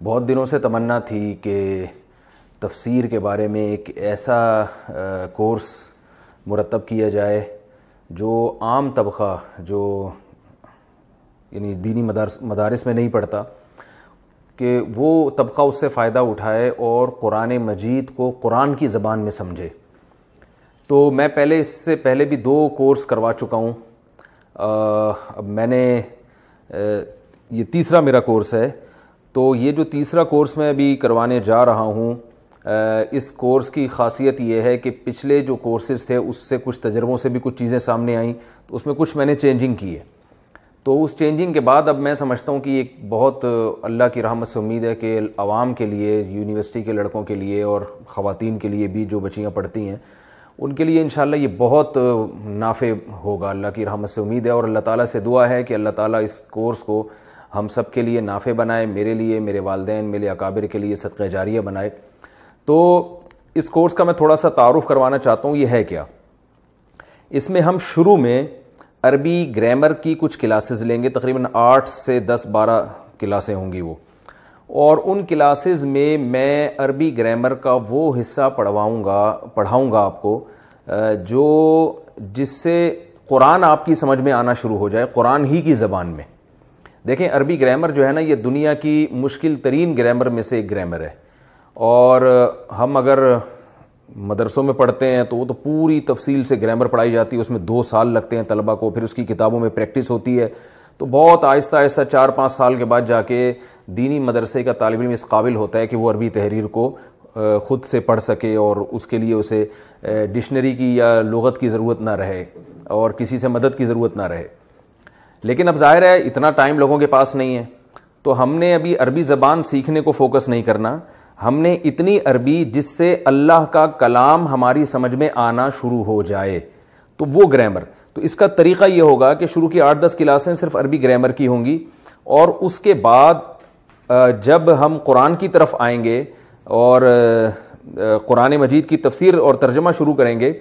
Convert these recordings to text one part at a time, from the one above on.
بہت دنوں سے تمنا تھی کہ تفسیر کے بارے میں ایک ایسا کورس مرتب کیا جائے جو عام طبقہ جو یعنی دینی مدارس میں نہیں پڑھتا کہ وہ طبقہ اس سے فائدہ اٹھائے اور قرآن مجید کو قرآن کی زبان میں سمجھے۔ تو میں اس سے پہلے بھی 2 کورس کروا چکا ہوں۔ اب میں نے یہ تیسرا میرا کورس ہے، تو یہ جو تیسرا کورس میں ابھی کروانے جا رہا ہوں، اس کورس کی خاصیت یہ ہے کہ پچھلے جو کورسز تھے اس سے کچھ تجربوں سے بھی کچھ چیزیں سامنے آئیں، تو اس میں کچھ میں نے چینجنگ کی ہے۔ تو اس چینجنگ کے بعد اب میں سمجھتا ہوں کہ ایک بہت اللہ کی رحمت سے امید ہے کہ عوام کے لیے، یونیورسٹی کے لڑکوں کے لیے اور خواتین کے لیے بھی جو بچیاں پڑھتی ہیں ان کے لیے انشاءاللہ یہ بہت نافع ہوگا، اللہ کی رحمت سے امید ہے۔ اور اللہ تعالیٰ سے دعا ہے کہ اللہ تعالیٰ اس کورس کو ہم سب کے لیے نافع بنائے، میرے لیے، میرے والدین، میرے اکابر کے لیے صدقہ جاریہ بنائے۔ تو اس کورس کا میں تھوڑا سا تعارف کروانا چاہتا ہوں، یہ ہے کیا۔ اس میں ہم شروع میں عربی گرامر کی کچھ کلاسز لیں گے، تقریباً 8 سے 10-12 کلاسیں ہوں گی وہ، اور ان کلاسز میں عربی گرامر کا وہ حصہ پڑھاؤں گا آپ کو جس سے قرآن آپ کی سمجھ میں آنا شروع ہو جائے، قرآن ہی کی زبان میں۔ دیکھیں عربی گرامر جو ہے نا، یہ دنیا کی مشکل ترین گرامر میں سے ایک گرامر ہے، اور ہم اگر مدرسوں میں پڑھتے ہیں تو وہ تو پوری تفصیل سے گرامر پڑھائی جاتی ہے، اس میں 2 سال لگتے ہیں طلبہ کو، پھر اس کی کتابوں میں پریکٹس ہوتی ہے، تو بہت آہستہ آہستہ 4-5 سال کے بعد جا کے دینی مدرسے کا طالب علم اس قابل ہوتا ہے کہ وہ عربی تحریر کو خود سے پڑھ سکے، اور اس کے لیے اسے ڈکشنری کی یا لغت کی ضرورت نہ رہے اور کسی سے مدد کی ضرورت نہ رہے۔ لیکن اب ظاہر ہے اتنا ٹائم لوگوں کے پاس نہیں ہے، تو ہم نے ابھی عربی زبان سیکھنے کو فوکس نہیں کرنا، ہم نے اتنی عربی جس سے اللہ کا کلام ہماری سمجھ میں آنا شروع ہو جائے، تو وہ گرامر۔ تو اس کا طریقہ یہ ہوگا کہ شروع کی 8-10 کلاسیں صرف عربی گرامر کی ہوں گی، اور اس کے بعد جب ہم قرآن کی طرف آئیں گے اور قرآن مجید کی تفسیر اور ترجمہ شروع کریں گے،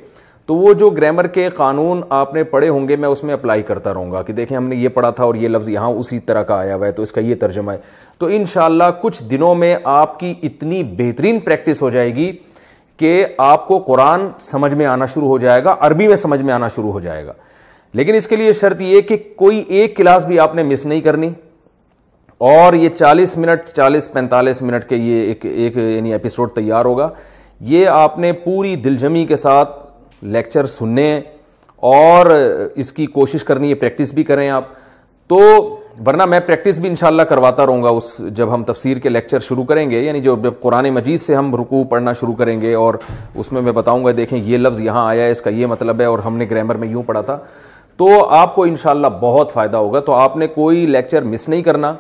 تو وہ جو گرامر کے قانون آپ نے پڑھے ہوں گے میں اس میں اپلائی کرتا رہوں گا کہ دیکھیں ہم نے یہ پڑھا تھا اور یہ لفظ یہاں اسی طرح کا آیا ہوا ہے، تو اس کا یہ ترجمہ ہے۔ تو انشاءاللہ کچھ دنوں میں آپ کی اتنی بہترین پریکٹس ہو جائے گی کہ آپ کو قرآن سمجھ میں آنا شروع ہو جائے گا، عربی میں سمجھ میں آنا شروع ہو جائے گا۔ لیکن اس کے لیے شرط یہ کہ کوئی ایک کلاس بھی آپ نے مس نہیں کرنی، اور یہ 40-45 منٹ کے یہ ایک یعنی ایپیسوڈ تیار ہوگا، یہ آپ نے پوری دلجمی کے ساتھ لیکچر سننے ہیں اور اس کی کوشش کرنی ہے، پریکٹس بھی کریں آپ۔ تو ورنہ میں پریکٹس بھی انشاءاللہ کرواتا رہوں گا جب ہم تفسیر کے لیکچر شروع کریں گے، یعنی جو قرآن مجید سے ہم رکوع پڑھنا شروع کریں گے، اور اس میں بتاؤں گا دیکھیں یہ لفظ یہاں آیا ہے، اس کا یہ مطلب ہے، اور ہم نے گرامر میں یوں پڑھا تھا، تو آپ کو انشاءاللہ بہت فائدہ ہوگا۔ تو آپ نے کوئی لیکچر مس نہیں کرنا،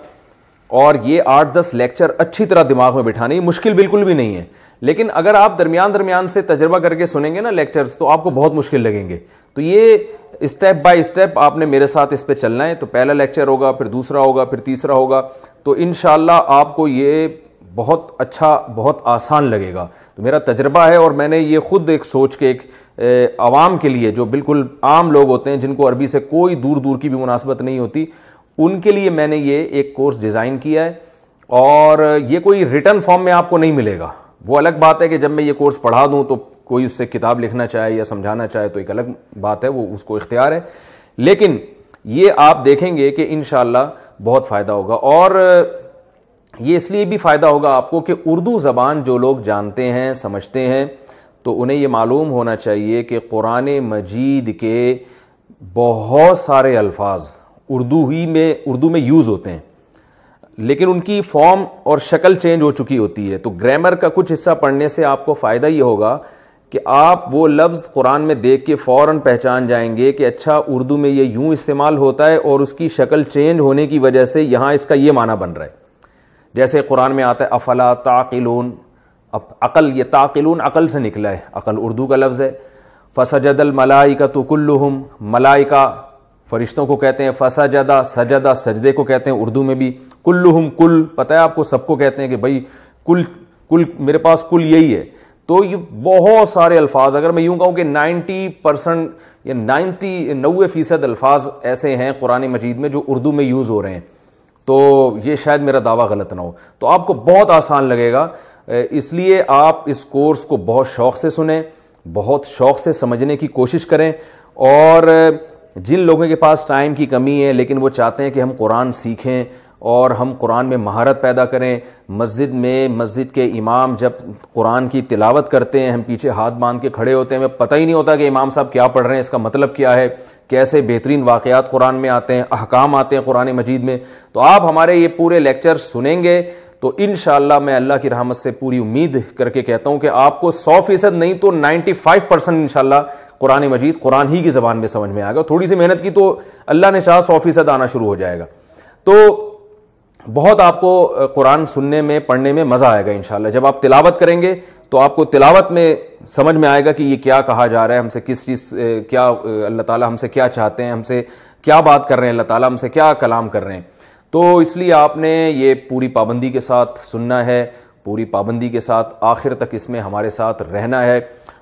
اور یہ 8-10 لیکچر اچھی طرح دماغ میں بٹھانے، مشکل بالکل بھی نہیں ہے، لیکن اگر آپ درمیان سے تجربہ کر کے سنیں گے نا لیکچرز تو آپ کو بہت مشکل لگیں گے۔ تو یہ اسٹیپ بائی اسٹیپ آپ نے میرے ساتھ اس پہ چلنا ہے۔ تو پہلا لیکچر ہوگا، پھر دوسرا ہوگا، پھر تیسرا ہوگا، تو انشاءاللہ آپ کو یہ بہت اچھا، بہت آسان لگے گا۔ تو میرا تجربہ ہے، اور میں نے یہ خود ایک سوچ کے ایک عوام کے لیے جو بالکل عام لوگ ہوتے ہیں جن کو عربی سے کوئی دور کی بھی مناسبت نہیں ہوتی، ان کے لیے میں نے یہ ایک کورس ڈیزائن کیا ہے، اور یہ کوئی ریٹن فارم میں آپ کو نہیں ملے گا۔ وہ الگ بات ہے کہ جب میں یہ کورس پڑھا دوں تو کوئی اس سے کتاب لکھنا چاہے یا سمجھانا چاہے تو ایک الگ بات ہے، وہ اس کو اختیار ہے، لیکن یہ آپ دیکھیں گے کہ انشاءاللہ بہت فائدہ ہوگا۔ اور یہ اس لیے بھی فائدہ ہوگا آپ کو کہ اردو زبان جو لوگ جانتے ہیں، سمجھتے ہیں، تو انہیں یہ معلوم ہونا چاہیے کہ قرآن مجید کے بہت سارے الفاظ اردو میں یوز ہوتے ہیں، لیکن ان کی فارم اور شکل چینج ہو چکی ہوتی ہے۔ تو گرامر کا کچھ حصہ پڑھنے سے آپ کو فائدہ یہ ہوگا کہ آپ وہ لفظ قرآن میں دیکھ کے فوراً پہچان جائیں گے کہ اچھا اردو میں یہ یوں استعمال ہوتا ہے، اور اس کی شکل چینج ہونے کی وجہ سے یہاں اس کا یہ معنی بن رہا ہے۔ جیسے قرآن میں آتا ہے افلا تعقلون، عقل، یہ تعقلون عقل سے نکلا ہے، عقل اردو کا لفظ ہے۔ فسجد الملائکۃ کلہم، ملائکہ فرشتوں کو کہتے ہیں، فسجدہ، سجدہ سجدے کو کہتے ہیں اردو میں بھی، کلہم کل، پتہ ہے آپ کو سب کو کہتے ہیں کہ بھائی کل میرے پاس کل یہی ہے۔ تو یہ بہت سارے الفاظ، اگر میں یوں کہوں کہ 90% یا 90% الفاظ ایسے ہیں قرآن مجید میں جو اردو میں یوز ہو رہے ہیں، تو یہ شاید میرا دعویٰ غلط نہ ہو. تو آپ کو بہت آسان لگے گا, اس لیے آپ اس کورس کو بہت شوق سے سنیں, بہت شوق سے سمجھنے کی کوشش کریں. اور جن لوگوں کے پاس ٹائم کی کمی ہے لیکن وہ چاہتے ہیں کہ ہم قرآن سیکھیں اور ہم قرآن میں مہارت پیدا کریں, مسجد کے امام جب قرآن کی تلاوت کرتے ہیں ہم پیچھے ہاتھ باندھ کے کھڑے ہوتے ہیں, ہمیں پتہ ہی نہیں ہوتا کہ امام صاحب کیا پڑھ رہے ہیں, اس کا مطلب کیا ہے, کیسے بہترین واقعات قرآن میں آتے ہیں, احکام آتے ہیں قرآن مجید میں. تو آپ ہمارے یہ پورے لیکچر سنیں گے تو انشاءاللہ میں اللہ کی رحمت سے پوری امید کر کے کہتا ہوں کہ آپ کو 100% نہیں تو 95% انشاءاللہ قرآن مجید قرآن ہی کی زبان میں سمجھ میں آئے گا. تھوڑی سی محنت کی تو اللہ نے چاہا 100% آنا شروع ہو جائے گا. تو بہت آپ کو قرآن سننے میں پڑھنے میں مزہ آئے گا انشاءاللہ. جب آپ تلاوت کریں گے تو آپ کو تلاوت میں سمجھ میں آئے گا کہ یہ کیا کہا جا رہا ہے, ہم سے کس چیز, کیا اللہ تعالیٰ ہم سے کیا چاہتے ہیں, ہم سے کیا بات کر رہے ہیں, اللہ تعالیٰ ہم سے کیا کلام کر رہے ہیں. تو اس لیے آپ نے یہ پوری پابندی کے ساتھ سننا ہے, پوری پابندی کے ساتھ آخر تک اس میں ہمارے ساتھ رہنا ہے.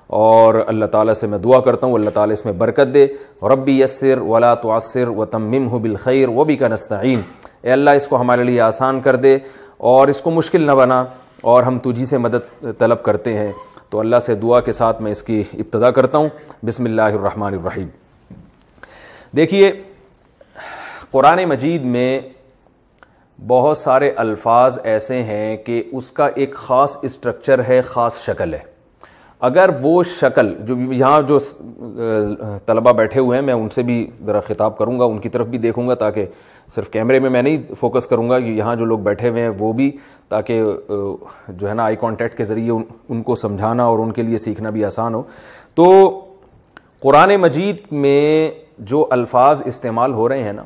اور اللہ تعالیٰ سے میں دعا کرتا ہوں اللہ تعالیٰ اس میں برکت دے. ربی یسر ولا تعسر وتممہ بالخیر وبک نستعین. اے اللہ اس کو ہمارے لیے آسان کر دے اور اس کو مشکل نہ بنا, اور ہم تجھی سے مدد طلب کرتے ہیں. تو اللہ سے دعا کے ساتھ میں اس کی ابتدا کرتا ہوں. بسم اللہ الرحمن الرحیم. دیکھیے قرآن مجید میں بہت سارے الفاظ ایسے ہیں کہ اس کا ایک خاص اسٹرکچر ہے, خاص شکل ہے. اگر وہ شکل جو یہاں جو طلبہ بیٹھے ہوئے ہیں میں ان سے بھی ذرا خطاب کروں گا, ان کی طرف بھی دیکھوں گا تاکہ صرف کیمرے میں نہیں فوکس کروں گا کہ یہاں جو لوگ بیٹھے ہوئے ہیں وہ بھی, تاکہ جو ہے نا آئی کانٹیکٹ کے ذریعے ان کو سمجھانا اور ان کے لیے سیکھنا بھی آسان ہو. تو قرآن مجید میں جو الفاظ استعمال ہو رہے ہیں نا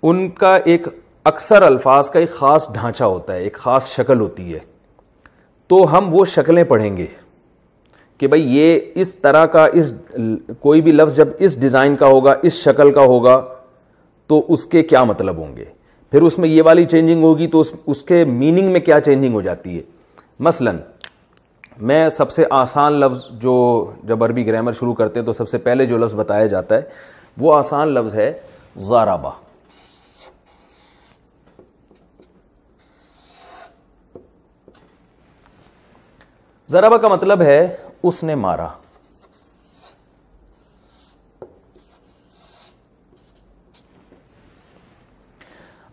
ان کا ایک اکثر الفاظ کا ایک خاص ڈھانچہ ہوتا ہے, ایک خاص شکل ہوتی ہے. تو ہم وہ شکلیں پڑھیں گے کہ بھئی یہ اس طرح کا, اس کوئی بھی لفظ جب اس ڈیزائن کا ہوگا, اس شکل کا ہوگا تو اس کے کیا مطلب ہوں گے, پھر اس میں یہ والی چینجنگ ہوگی تو اس کے میننگ میں کیا چینجنگ ہو جاتی ہے. مثلا میں سب سے آسان لفظ جو جب عربی گرامر شروع کرتے ہیں تو سب سے پہلے جو لفظ بتایا جاتا ہے وہ آسان لفظ ہے ضربہ. ضربہ کا مطلب ہے اس نے مارا.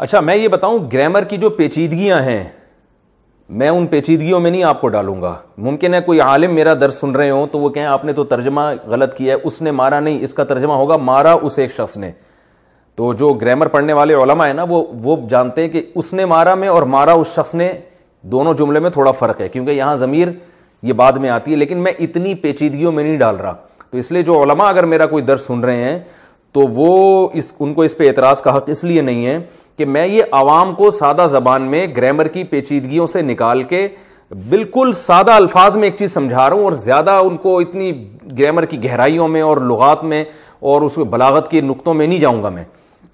اچھا میں یہ بتاؤں گرامر کی جو پیچیدگیاں ہیں میں ان پیچیدگیوں میں نہیں آپ کو ڈالوں گا. ممکن ہے کوئی عالم میرا درس سن رہے ہوں تو وہ کہیں آپ نے تو ترجمہ غلط کیا ہے, اس نے مارا نہیں, اس کا ترجمہ ہوگا مارا اس ایک شخص نے. تو جو گرامر پڑھنے والے علماء ہیں نا وہ جانتے ہیں کہ اس نے مارا میں اور مارا اس شخص نے دونوں جملے میں تھوڑا فرق ہے, کیونکہ یہاں ضمیر یہ بعد میں آتی ہے. لیکن میں اتنی پیچیدگیوں میں نہیں ڈال رہا. تو اس لیے جو علماء اگر میرا کوئی درس سن رہے ہیں تو وہ ان کو اس پہ اعتراض کا حق اس لیے نہیں ہے کہ میں یہ عوام کو سادہ زبان میں گرامر کی پیچیدگیوں سے نکال کے بالکل سادہ الفاظ میں ایک چیز سمجھا رہا ہوں, اور زیادہ ان کو اتنی گرامر کی گہرائیوں میں اور لغات میں اور اس بلاغت کے نقطوں میں نہیں جاؤں گا میں.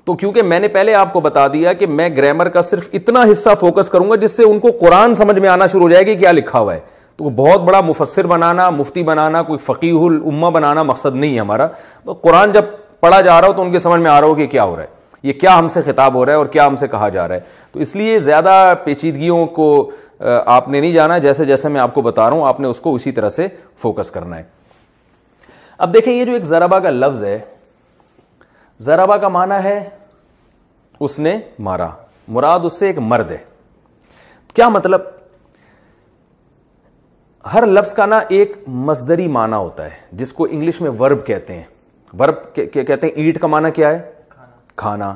تو کیونکہ میں نے پہلے آپ کو بتا دیا کہ میں گرامر کا صرف اتنا حصہ فوکس کروں گا جس سے ان کو قرآن سمجھ میں آنا شروع ہو جائے گا کیا لکھا ہوا ہے. تو بہت بڑا مفسر بنانا, مفتی بنانا, کوئی فقیہ الامہ بنانا مقصد نہیں ہے ہمارا. قرآن جب پڑھا جا رہا ہو تو ان کے سمجھ میں آ رہا ہو کہ کیا ہو رہا ہے, یہ کیا ہم سے خطاب ہو رہا ہے اور کیا ہم سے کہا جا رہا ہے. تو اس لیے زیادہ پیچیدگیوں کو آپ نے نہیں جانا, جیسے جیسے میں آپ کو بتا رہا ہوں آپ نے اس کو اسی طرح سے فوکس کرنا ہے. اب دیکھیں یہ جو ایک ضربہ کا لفظ ہے, ضربہ کا معنی ہے اس نے مارا, مراد اس سے ایک مرد ہے. کیا مطلب, ہر لفظ کا نا ایک مصدری معنی ہوتا ہے جس کو انگلش میں ورب کہتے ہیں. ورب کہتے ہیں ایٹ کا معنی کیا ہے, کھانا.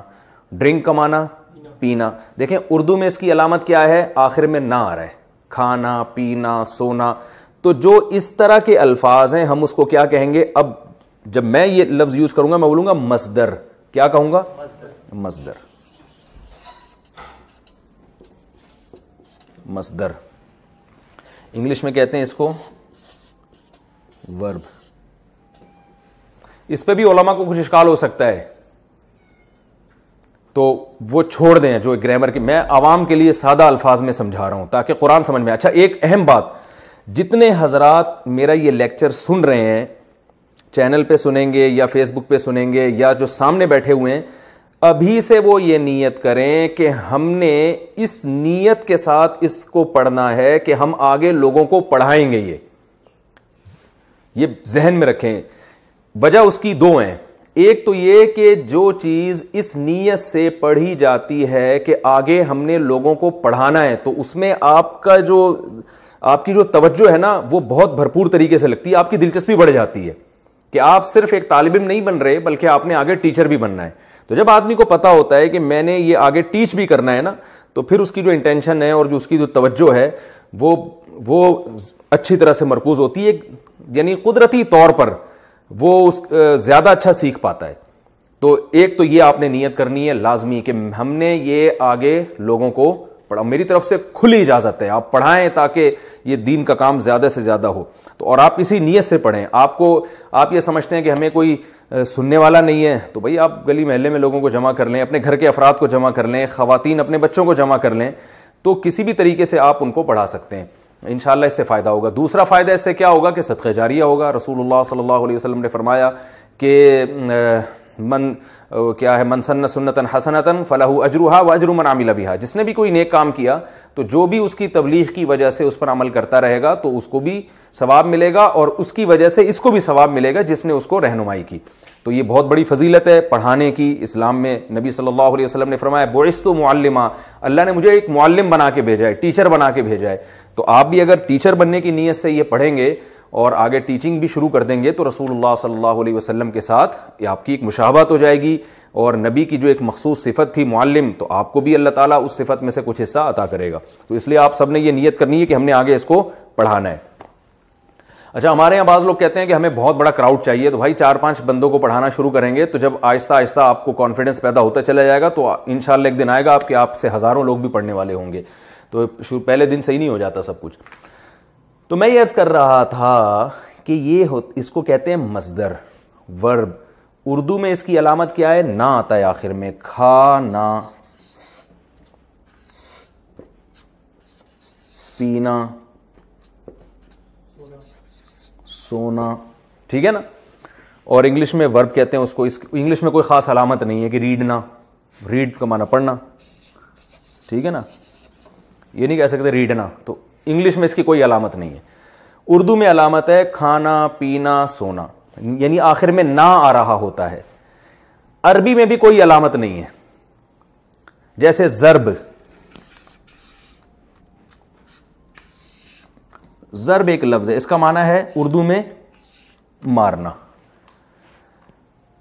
ڈرنک کا معنی پینا. دیکھیں اردو میں اس کی علامت کیا ہے, آخر میں نہ آ رہا ہے, کھانا پینا سونا. تو جو اس طرح کے الفاظ ہیں ہم اس کو کیا کہیں گے, اب جب میں یہ لفظ یوز کروں گا میں بولوں گا مصدر. کیا کہوں گا, مصدر. مصدر انگلش میں کہتے ہیں اس کو ورب. اس پہ بھی علماء کو کچھ اشکال ہو سکتا ہے تو وہ چھوڑ دیں جو گرامر کی, میں عوام کے لیے سادہ الفاظ میں سمجھا رہا ہوں تاکہ قرآن سمجھ میں. اچھا ایک اہم بات, جتنے حضرات میرا یہ لیکچر سن رہے ہیں چینل پہ سنیں گے یا فیس بک پہ سنیں گے یا جو سامنے بیٹھے ہوئے ہیں, ابھی سے وہ یہ نیت کریں کہ ہم نے اس نیت کے ساتھ اس کو پڑھنا ہے کہ ہم آگے لوگوں کو پڑھائیں گے. یہ ذہن میں رکھیں. وجہ اس کی دو ہیں. ایک تو یہ کہ جو چیز اس نیت سے پڑھی جاتی ہے کہ آگے ہم نے لوگوں کو پڑھانا ہے, تو اس میں آپ کی جو توجہ ہے نا وہ بہت بھرپور طریقے سے لگتی ہے, آپ کی دلچسپی بڑھ جاتی ہے کہ آپ صرف ایک طالب علم نہیں بن رہے بلکہ آپ نے آگے ٹیچر بھی بننا ہے. تو جب آدمی کو پتا ہوتا ہے کہ میں نے یہ آگے ٹیچ بھی کرنا ہے نا, تو پھر اس کی جو انٹینشن ہے اور جو اس کی جو توجہ ہے وہ اچھی طرح سے مرکوز ہوتی ہے, یعنی قدرتی طور پر وہ زیادہ اچھا سیکھ پاتا ہے. تو ایک تو یہ آپ نے نیت کرنی ہے لازمی کہ ہم نے یہ آگے لوگوں کو پڑھا, میری طرف سے کھلی اجازت ہے, آپ پڑھائیں تاکہ یہ دین کا کام زیادہ سے زیادہ ہو. تو اور آپ اسی نیت سے پڑھیں. آپ یہ سمجھتے ہیں کہ ہمیں کوئی سننے والا نہیں ہے, تو بھائی آپ گلی محلے میں لوگوں کو جمع کر لیں, اپنے گھر کے افراد کو جمع کر لیں, خواتین اپنے بچوں کو جمع کر لیں, تو کسی بھی طریقے سے آپ ان کو پڑھا سکتے ہیں. انشاءاللہ اس سے فائدہ ہوگا. دوسرا فائدہ اس سے کیا ہوگا کہ صدقہ جاریہ ہوگا. رسول اللہ صلی اللہ علیہ وسلم نے فرمایا کہ من سن سنتا حسنتا فلہ اجرها واجر من عمل بها, جس نے بھی کوئی نیک کام کیا تو جو بھی اس کی تبلیغ کی وجہ سے اس پر عمل کرتا رہے گا تو اس کو بھی ثواب ملے گا, اور اس کی وجہ سے اس کو بھی ثواب ملے گا جس نے اس کو رہنمائی کی. تو یہ بہت بڑی فضیلت ہے پڑھانے کی. اسلام میں نبی صلی اللہ علیہ وسلم نے فرمایا بعثت معلما, اللہ نے مجھے ایک معلم بنا کے بھیجا ہے, ٹیچر بنا کے بھیجا ہے. تو آپ بھی اگر ٹیچر بننے کی نیت سے یہ پڑھیں گے اور آگے ٹیچنگ بھی شروع کر دیں گے تو رسول اللہ صلی اللہ علیہ وسلم کے ساتھ آپ کی ایک مشابہت ہو جائے گی, اور نبی کی جو ایک مخصوص صفت تھی معلم, تو آپ کو بھی اللہ تعالیٰ اس صفت میں سے کچھ حصہ عطا کرے گا. تو اس لیے آپ سب نے یہ نیت کرنی ہے کہ ہم نے آگے اس کو پڑھانا ہے. اچھا, ہمارے یہاں بعض لوگ کہتے ہیں کہ ہمیں بہت بڑا کراؤڈ چاہیے, تو بھائی 4-5 بندوں کو پڑھانا شروع کریں گے تو جب آہستہ آہستہ آپ کو کانفیڈنس پیدا ہوتا چلا جائے گا تو انشاءاللہ ایک دن آئے گا آپ سے ہزاروں لوگ بھی پڑھنے والے ہوں گے. تو پہلے دن صحیح نہیں ہو جاتا سب کچھ. تو میں یہ عرض کر رہا تھا کہ اس کو کہتے ہیں مصدر, ورب. اردو میں اس کی علامت کیا ہے؟ نہ آتا ہے آخر میں, کھانا, پینا, سونا, ٹھیک ہے نا. اور انگلش میں ورب کہتے ہیں اس کو. انگلش میں کوئی خاص علامت نہیں ہے کہ ریڈنا, ریڈ کا معنی پڑھنا, ٹھیک ہے نا, یہ نہیں کہہ سکتے ریڈنا. تو انگلش میں اس کی کوئی علامت نہیں ہے. اردو میں علامت ہے کھانا, پینا, سونا, یعنی آخر میں نہ آ رہا ہوتا ہے. عربی میں بھی کوئی علامت نہیں ہے. جیسے ضرب, ضرب ایک لفظ ہے, اس کا معنی ہے اردو میں مارنا.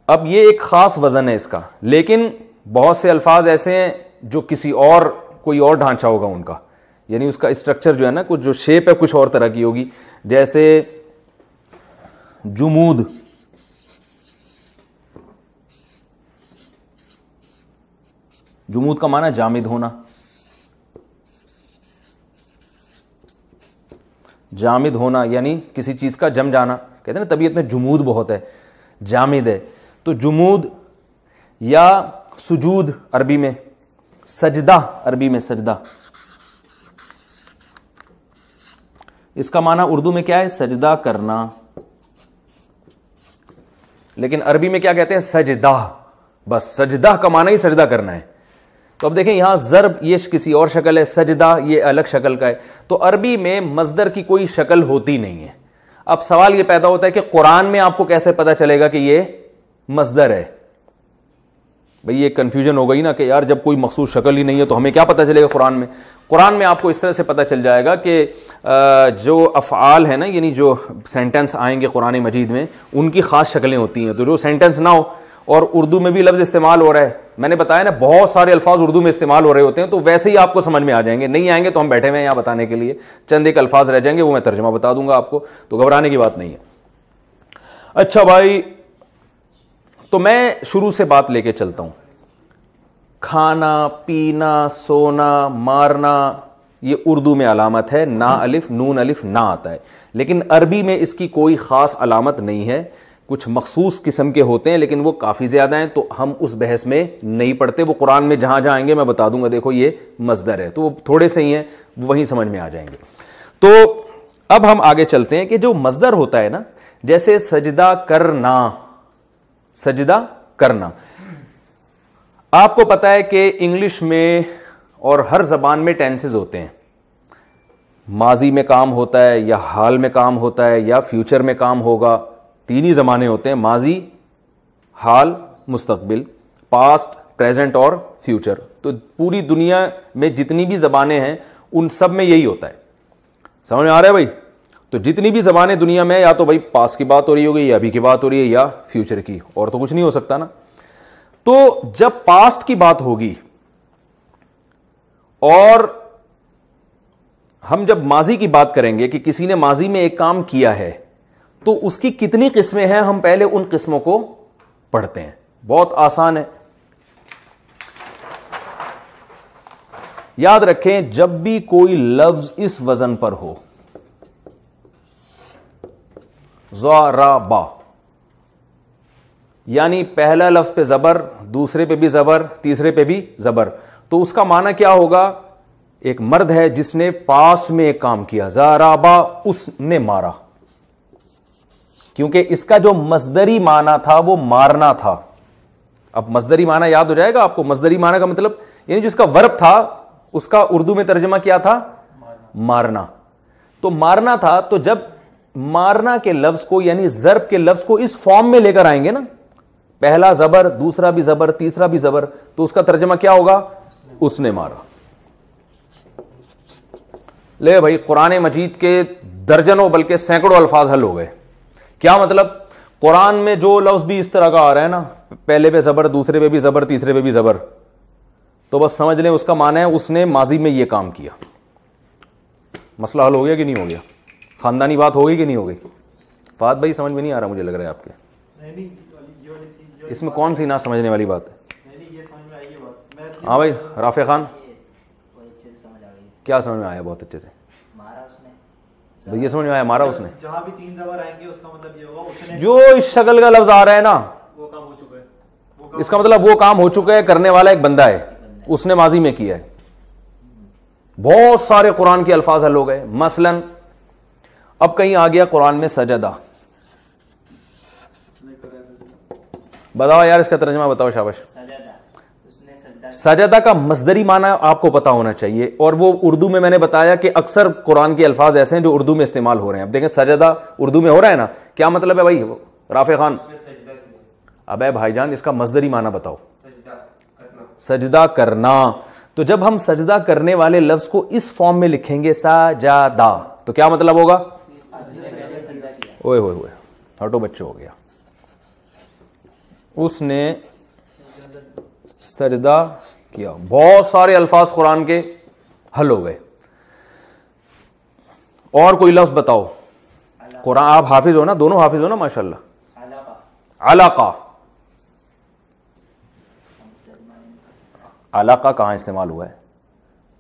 اب یہ ایک خاص وزن ہے اس کا, لیکن بہت سے الفاظ ایسے ہیں جو کوئی اور ڈھانچہ ہوگا ان کا, یعنی اس کا اسٹرکچر جو ہے نا, کچھ جو شیپ ہے کچھ اور طرح کی ہوگی. جیسے جمود, جمود کا معنی جامد ہونا, جامد ہونا یعنی کسی چیز کا جم جانا. کہتے ہیں نا طبیعت میں جمود بہت ہے, جامد ہے. تو جمود, یا سجود عربی میں, سجدہ عربی میں سجدہ, اس کا معنی اردو میں کیا ہے؟ سجدہ کرنا. لیکن عربی میں کیا کہتے ہیں؟ سجدہ. بس سجدہ کا معنی ہی سجدہ کرنا ہے. تو اب دیکھیں یہاں ضرب یہ کسی اور شکل ہے, سجدہ یہ الگ شکل کا ہے. تو عربی میں مصدر کی کوئی شکل ہوتی نہیں ہے. اب سوال یہ پیدا ہوتا ہے کہ قرآن میں آپ کو کیسے پتا چلے گا کہ یہ مصدر ہے؟ بھئی یہ کنفیوژن ہو گئی نا کہ یار جب کوئی مخصوص شکل ہی نہیں ہے تو ہمیں کیا پتا چلے گا قرآن میں؟ قرآن میں آپ کو اس طرح سے پتا چل جائے گا کہ جو افعال ہیں نا, یعنی جو سینٹنس آئیں گے قرآن مجید میں, ان کی خاص شکلیں ہوتی ہیں. تو جو سینٹنس نہ ہو اور اردو میں بھی لفظ استعمال ہو رہا ہے, میں نے بتایا نا بہت سارے الفاظ اردو میں استعمال ہو رہے ہوتے ہیں, تو ویسے ہی آپ کو سمجھ میں آ جائیں گے. نہیں آئیں گے تو ہم بیٹھے ہوئے ہیں یہاں بتانے کے لیے, چند ایک الفاظ رہ جائیں گے وہ میں ترجمہ بتا دوں گا آپ کو, تو گھبرانے کی بات نہیں ہے. اچھا بھائی, تو میں شروع سے بات لے کے چلتا ہوں. کھانا, پینا, سونا, مارنا, یہ اردو میں علامت ہے, نا الف, نون الف نہ آتا ہے. لیکن عربی میں اس کی کوئی خاص علامت نہیں ہے. کچھ مخصوص قسم کے ہوتے ہیں لیکن وہ کافی زیادہ ہیں, تو ہم اس بحث میں نہیں پڑھتے. وہ قرآن میں جہاں جہاں آئیں گے میں بتا دوں گا, دیکھو یہ مصدر ہے, تو وہ تھوڑے سے ہی ہیں, وہیں سمجھ میں آ جائیں گے. تو اب ہم آگے چلتے ہیں کہ جو مصدر ہوتا ہے نا, جیسے سجدہ کرنا, سجدہ کرنا, آپ کو پتا ہے کہ انگلش میں اور ہر زبان میں ٹینسز ہوتے ہیں. ماضی میں کام ہوتا ہے یا حال میں کام ہوتا ہے یا فیوچر میں کام ہوگا. تین ہی زمانے ہوتے ہیں, ماضی, حال, مستقبل, پاسٹ, پریزنٹ اور فیوچر. تو پوری دنیا میں جتنی بھی زبانیں ہیں ان سب میں یہی ہوتا ہے. سمجھ میں آ رہا ہے بھائی؟ تو جتنی بھی زبانیں دنیا میں, یا تو بھائی پاسٹ کی بات ہو رہی ہوگی یا ابھی کی بات ہو رہی ہے یا فیوچر کی, اور تو کچھ نہیں ہو سکتا نا. تو جب پاسٹ کی بات ہوگی اور ہم جب ماضی کی بات کریں گے کہ کسی نے ماضی میں ایک کام کیا ہے, تو اس کی کتنی قسمیں ہیں, ہم پہلے ان قسموں کو پڑھتے ہیں. بہت آسان ہے. یاد رکھیں, جب بھی کوئی لفظ اس وزن پر ہو, ضربا, یعنی پہلا لفظ پہ زبر, دوسرے پہ بھی زبر, تیسرے پہ بھی زبر, تو اس کا معنی کیا ہوگا؟ ایک مرد ہے جس نے پاسٹ میں ایک کام کیا, ضربا, اس نے مارا. کیونکہ اس کا جو مصدری معنی تھا وہ مارنا تھا. اب مصدری معنی یاد ہو جائے گا آپ کو. مصدری معنی کا مطلب یعنی جو اس کا ورب تھا اس کا اردو میں ترجمہ کیا تھا؟ مارنا. تو مارنا تھا. تو جب مارنا کے لفظ کو یعنی ضرب کے لفظ کو اس فارم میں لے کر آئیں گے نا, پہلا زبر, دوسرا بھی زبر, تیسرا بھی زبر, تو اس کا ترجمہ کیا ہوگا؟ اس نے مارا. لے بھائی, قرآن مجید کے درجنوں بلکہ سینکڑوں الفاظ حل ہو گئے. کیا مطلب؟ قرآن میں جو لفظ بھی اس طرح کا آ رہا ہے نا, پہلے پہ زبر, دوسرے پہ بھی زبر, تیسرے پہ بھی زبر, تو بس سمجھ لیں اس کا معنی ہے اس نے ماضی میں یہ کام کیا. مسئلہ حل ہو گیا کہ نہیں ہو گیا؟ خاندانی بات ہوگی کہ نہیں ہوگی؟ فہد بھائی سمجھ میں نہیں آ رہا مجھے لگ رہا ہے آپ کے. اس میں کون سی نہ سمجھنے والی بات ہے؟ ہاں بھائی رافع خان, کیا سمجھ میں آیا؟ بہت اچھے سے یہ سمجھ میں آیا, مارا اس نے. جہاں بھی تین زبر آئیں گے اس کا مطلب یہ ہوگا اس نے جو اس شکل کا لفظ آ رہا ہے نا, وہ کام ہو چکا ہے. اس کا مطلب وہ کام ہو چکا ہے, کرنے والا ایک بندہ ہے, اس نے ماضی میں کیا ہے. بہت سارے قرآن کے الفاظ حل ہو گئے. مثلا اب کہیں آ گیا قرآن میں سجدہ, بتاؤ یار اس کا ترجمہ بتاؤ. شاباش. سجدہ کا مصدری معنی آپ کو پتا ہونا چاہیے, اور وہ اردو میں نے بتایا کہ اکثر قرآن کے الفاظ ایسے ہیں جو اردو میں استعمال ہو رہے ہیں. اب دیکھیں سجدہ اردو میں ہو رہا ہے نا, کیا مطلب ہے بھائی رافع خان؟ ابے بھائی جان اس کا مصدری معنی بتاؤ. سجدہ کرنا. تو جب ہم سجدہ کرنے والے لفظ کو اس فارم میں لکھیں گے سجدہ, تو کیا مطلب ہوگا؟ اوئے ہوئے ہوئے, ہٹو بچے ہو گیا. اس نے سجدہ کیا. بہت سارے الفاظ قرآن کے حل ہو گئے. اور کوئی لفظ بتاؤ. قرآن آپ حافظ ہو نا, دونوں حافظ ہو نا ماشاءاللہ. علاقہ, علاقہ کہاں استعمال ہوا ہے؟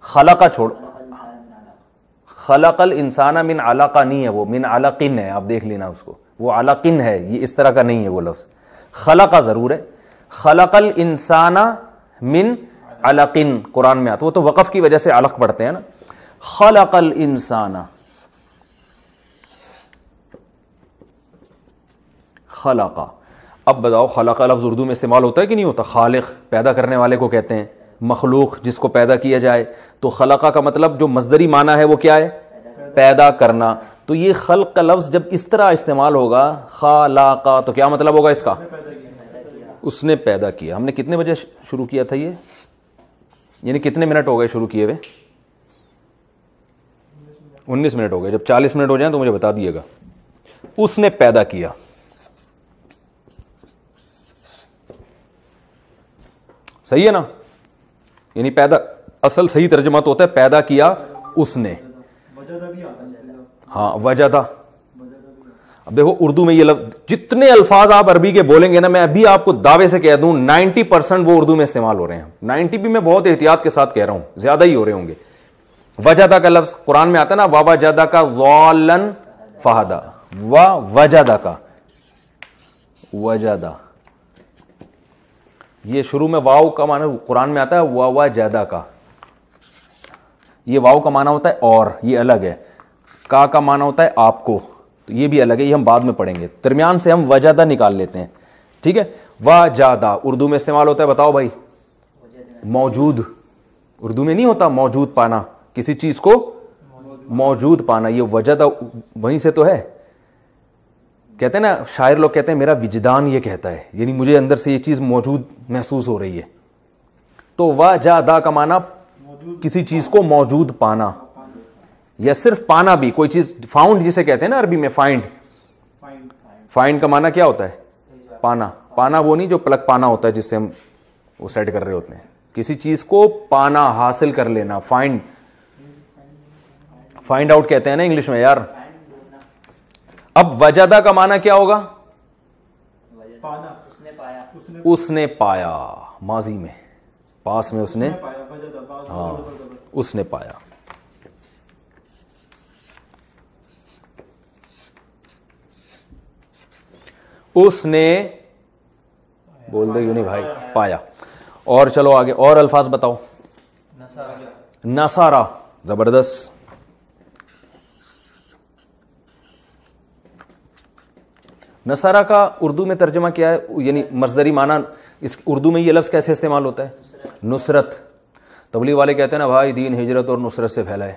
خلقہ چھوڑ, خلق الانسان من علاقہ نہیں ہے, وہ من علقن ہے, آپ دیکھ لینا اس کو, وہ علقن ہے, یہ اس طرح کا نہیں ہے وہ لفظ. خلقہ ضرور ہے. خلق الانسان من علقن قرآن میں آتا, وہ تو وقف کی وجہ سے علق پڑھتے ہیں نا. خلق الانسان, خلقہ. اب بتاؤ خلقہ لفظ اردو میں استعمال ہوتا ہے کہ نہیں ہوتا؟ خالق پیدا کرنے والے کو کہتے ہیں, مخلوق جس کو پیدا کیا جائے. تو خلقہ کا مطلب جو مصدری معنی ہے وہ کیا ہے؟ پیدا کرنا. تو یہ خلق کا لفظ جب اس طرح استعمال ہوگا خلقہ, تو کیا مطلب ہوگا اس کا؟ اس نے پیدا کیا. ہم نے کتنے بجے شروع کیا تھا یہ, یعنی کتنے منٹ ہو گئے شروع کیے ہوئے؟ 19 منٹ ہو گئے. جب 40 منٹ ہو جائیں تو مجھے بتا دیے گا. اس نے پیدا کیا. صحیح ہے نا؟ یعنی پیدا, اصل صحیح ترجمہ تو ہوتا ہے پیدا کیا اس نے. ہاں وجدہ. اب دیکھو اردو میں یہ لفظ, جتنے الفاظ آپ عربی کے بولیں گے نا, میں ابھی آپ کو دعوے سے کہہ دوں 90% وہ اردو میں استعمال ہو رہے ہیں. 90 بھی میں بہت احتیاط کے ساتھ کہہ رہا ہوں, زیادہ ہی ہو رہے ہوں گے. وجدہ کا لفظ قرآن میں آتا ہے نا, ووجدہ کا ضالن فہدہ, وجدہ کا وجدہ, یہ شروع میں واو کا معنی قرآن میں آتا ہے ووجدہ کا, یہ واو کا معنی ہوتا ہے اور, یہ الگ ہے. کا معنی ہوتا ہے آپ کو, تو یہ بھی الگ ہے, یہ ہم بعد میں پڑھیں گے. درمیان سے ہم وجدہ نکال لیتے ہیں, ٹھیک ہے. وجدہ اردو میں استعمال ہوتا ہے, بتاؤ بھائی موجود، اردو میں نہیں ہوتا موجود پانا، کسی چیز کو موجود پانا، یہ وجد وہیں سے تو ہے. کہتے ہیں نا شاعر لوگ کہتے ہیں میرا وجدان یہ کہتا ہے، یعنی مجھے اندر سے یہ چیز موجود محسوس ہو رہی ہے. تو وجدا کا معنی کسی چیز کو موجود پانا، یا صرف پانا بھی، کوئی چیز فاؤنڈ جسے کہتے ہیں نا عربی میں فائنڈ. فائنڈ کا معنی کیا ہوتا ہے؟ پانا. پانا وہ نہیں جو پلک پانا ہوتا ہے جس سے ہم وہ سیٹ کر رہے ہوتے ہیں، کسی چیز کو پانا، حاصل کر لینا. فائنڈ آؤٹ کہتے ہیں نا انگلش میں یار. اب وجدہ کا معنی کیا ہوگا؟ اس نے پایا، ماضی میں، پاس میں اس نے، ہاں اس نے پایا. اس نے، بول دے یونی بھائی، پایا. اور چلو آگے اور الفاظ بتاؤ. نصارہ، زبردست. نصارہ کا اردو میں ترجمہ کیا ہے؟ یعنی مصدری معنی اس اردو میں یہ لفظ کیسے استعمال ہوتا ہے؟ نصرت. تبلیغ والے کہتے ہیں نا بھائی دین ہجرت اور نصرت سے پھیلا ہے،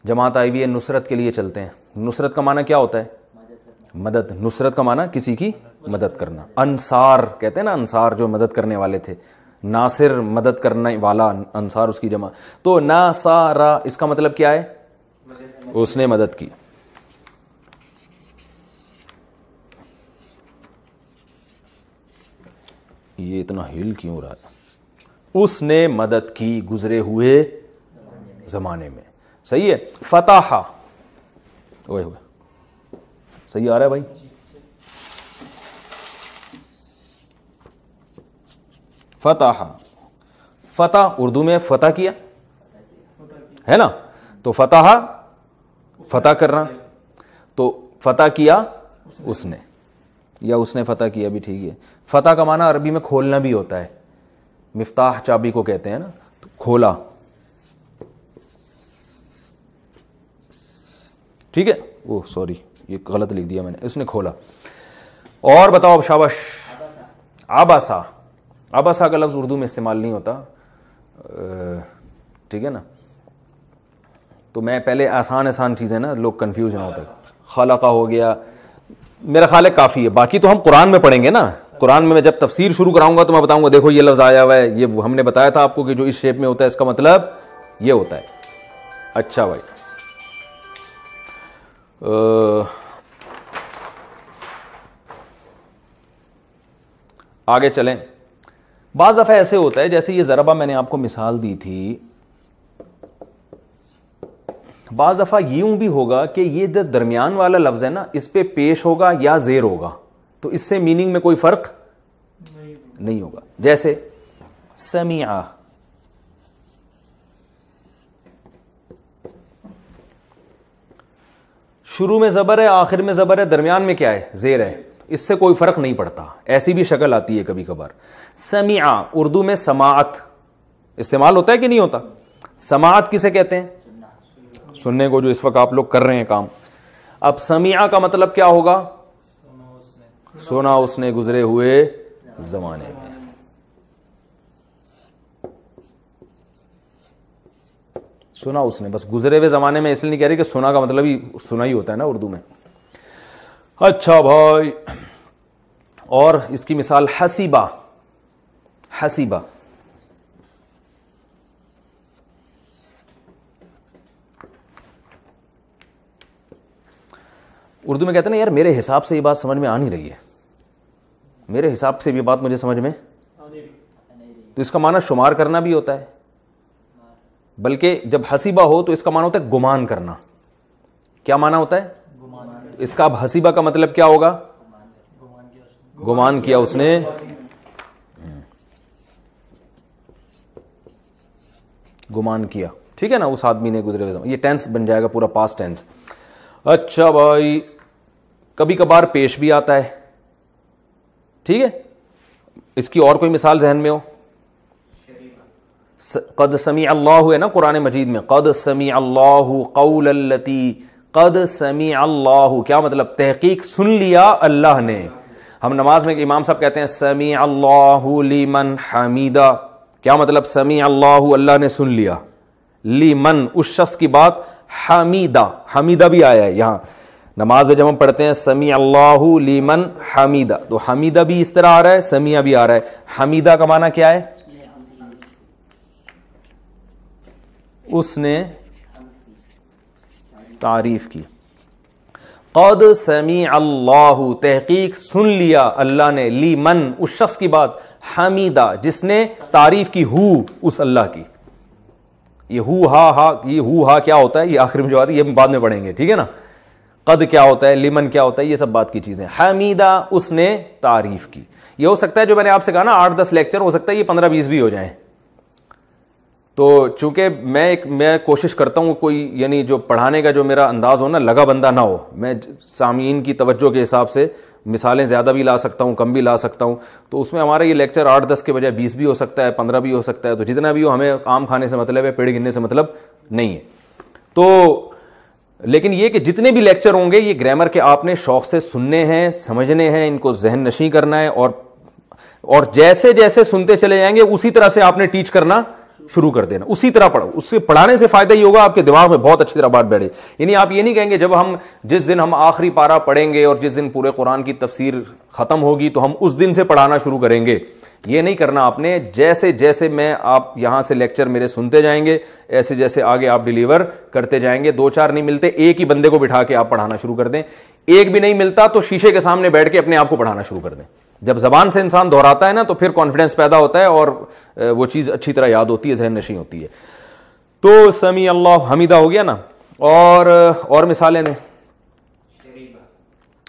جماعت آئی ہوئی ہے نصرت کے لیے چلتے ہیں. نصرت کا معنی کیا ہوتا ہے؟ مدد. نصرت کا معنی کسی کی مدد کرنا. انصار کہتے ہیں نا، انصار جو مدد کرنے والے تھے، ناصر مدد کرنے والا، انصار اس کی جمع. تو ناصارہ اس کا مطلب کیا ہے؟ اس نے مدد کی. یہ اتنا ہل کیوں رہا ہے؟ اس نے مدد کی گزرے ہوئے زمانے میں. صحیح ہے. فتح، اوئے ہوئے صحیح آ رہا ہے بھائی. فتح، فتح اردو میں فتح کیا ہے نا، تو فتح فتح کرنا، تو فتح کیا اس نے، یا اس نے فتح کیا بھی ٹھیک ہے. فتح کا معنی عربی میں کھولنا بھی ہوتا ہے. مفتاح چابی کو کہتے ہیں نا، تو کھولا. ٹھیک ہے. او سوری یہ غلط لکھ دیا میں نے، اس نے کھولا. اور بتاؤ اب شاباش. عبسا، عبسا کا لفظ اردو میں استعمال نہیں ہوتا، ٹھیک ہے نا. تو میں پہلے آسان چیزیں نا لوگ کنفیوژ نہ ہوتا. خلقہ ہو گیا، میرا خیال ہے کافی ہے. باقی تو ہم قرآن میں پڑھیں گے نا. قرآن میں جب تفسیر شروع کراؤں گا تو میں بتاؤں گا دیکھو یہ لفظ آیا ہوا ہے، یہ ہم نے بتایا تھا آپ کو کہ جو اس شیپ میں ہوتا ہے اس کا مطلب یہ ہوتا ہے. اچھا بھائی، آگے چلیں. بعض دفعہ ایسے ہوتا ہے جیسے یہ ضربہ میں نے آپ کو مثال دی تھی، بعض دفعہ یوں بھی ہوگا کہ یہ درمیان والا لفظ ہے نا، اس پہ پیش ہوگا یا زیر ہوگا، تو اس سے میننگ میں کوئی فرق نہیں ہوگا. جیسے سمیع، شروع میں زبر ہے، آخر میں زبر ہے، درمیان میں کیا ہے؟ زیر ہے. اس سے کوئی فرق نہیں پڑتا. ایسی بھی شکل آتی ہے کبھی کبھار. سمیع اردو میں سماعت استعمال ہوتا ہے کہ نہیں ہوتا؟ سماعت کسے کہتے ہیں؟ سننے کو، جو اس وقت آپ لوگ کر رہے ہیں کام. اب سمیع کا مطلب کیا ہوگا؟ سنا اس نے گزرے ہوئے زمانے میں. سنا اس نے، بس گزرے ہوئے زمانے میں اس لیے نہیں کہہ رہی کہ سنا کا مطلب ہی سنا ہی ہوتا ہے نا اردو میں. اچھا بھائی، اور اس کی مثال حسیبہ. حسیبہ اردو میں کہتے ہیں نا یار میرے حساب سے یہ بات سمجھ میں آ نہیں رہی ہے، میرے حساب سے یہ بات مجھے سمجھ میں، تو اس کا معنی شمار کرنا بھی ہوتا ہے. بلکہ جب حسیبہ ہو تو اس کا معنی ہوتا ہے گمان کرنا. کیا معنی ہوتا ہے؟ اس کا اب حسیبہ کا مطلب کیا ہوگا؟ گمان کیا اس نے. گمان کیا، ٹھیک ہے نا، اس آدمی نے گزرے ہوئے زمان. یہ ٹینس بن جائے گا پورا، پاسٹ ٹینس. اچھا بھائی، کبھی کبھار پیش بھی آتا ہے، ٹھیک ہے. اس کی اور کوئی مثال ذہن میں ہو؟ قد سمیع اللہ ہے نا قرآن مجید میں، قد سمیع اللہ قول التی، قد سمیع اللہ کیا مطلب؟ تحقیق سن لیا اللہ نے. ہم نماز میں امام صاحب کہتے ہیں سمیع اللہ لمن حمیدہ، کیا مطلب؟ سمیع اللہ، اللہ نے سن لیا، لیمن اس شخص کی بات، حمیدہ، حمیدہ بھی آیا ہے یہاں نماز میں جب ہم پڑھتے ہیں سمیع اللہ لیمن حمیدہ، تو حمیدہ بھی اس طرح آ رہا ہے، سمیع بھی آ رہا ہے. حمیدہ کا معنی کیا ہے؟ اس نے تعریف کی. قد سمیع اللہ، تحقیق سن لیا اللہ نے، لیمن اس شخص کی بات، حمیدہ جس نے تعریف کی، ہو اس اللہ کی. یہ ہو ہا کیا ہوتا ہے، یہ آخر میں جو آتی ہے یہ بعد میں پڑھیں گے، ٹھیک ہے نا. قد کیا ہوتا ہے، لیمن کیا ہوتا ہے، یہ سب بات کی چیزیں. حمیدہ اس نے تعریف کی. یہ ہو سکتا ہے جو میں نے آپ سے کہا نا 8-10 لیکچر، ہو سکتا ہے یہ 15-20 بھی ہو جائیں. تو چونکہ میں کوشش کرتا ہوں کوئی یعنی جو پڑھانے کا جو میرا انداز ہو نا لگا بندہ نہ ہو، میں سامعین کی توجہ کے حساب سے مثالیں زیادہ بھی لا سکتا ہوں، کم بھی لا سکتا ہوں. تو اس میں ہمارا یہ لیکچر 8-10 کے بجائے 20 بھی ہو سکتا ہے، 15 بھی ہو سکتا ہے. تو جتنا بھی ہو، ہمیں آم کھانے سے مطلب ہے، پیڑ گننے سے مطلب نہیں ہے. تو لیکن یہ کہ جتنے بھی لیکچر ہوں گے یہ گرامر کے آپ نے شوق سے سننے ہیں، سمجھنے ہیں، ان کو ذہن نشیں کرنا ہے، اور جیسے جیسے سنتے چلے جائیں گے اسی طرح سے آپ نے ٹیچ کرنا شروع کر دینا. اسی طرح پڑھو، اس سے پڑھانے سے فائدہ یہ ہوگا آپ کے دماغ میں بہت اچھی طرح بات بیٹھے. یعنی آپ یہ نہیں کہیں گے جس دن ہم آخری پارہ پڑھیں گے اور جس دن پورے قرآن کی تفسیر ختم ہوگی تو ہم اس دن سے پڑھانا شروع کریں گے. یہ نہیں کرنا آپ نے. جیسے جیسے میں آپ یہاں سے لیکچر میرے سنتے جائیں گے، ایسے جیسے آگے آپ ڈیلیور کرتے جائیں گے. 2-4 نہیں ملتے، ایک ہی بندے کو بٹھا کے آپ پڑھانا شروع کر دیں. ایک بھی نہیں ملتا تو شیشے کے سامنے بیٹھ کے اپنے آپ کو پڑھانا شروع کر دیں. جب زبان سے انسان دہراتا ہے نا تو پھر کانفیڈنس پیدا ہوتا ہے اور وہ چیز اچھی طرح یاد ہوتی ہے، ذہن نشیں ہوتی ہے. تو سمیع اللہ حمیدہ ہو گیا نا. اور مثالیں دیں.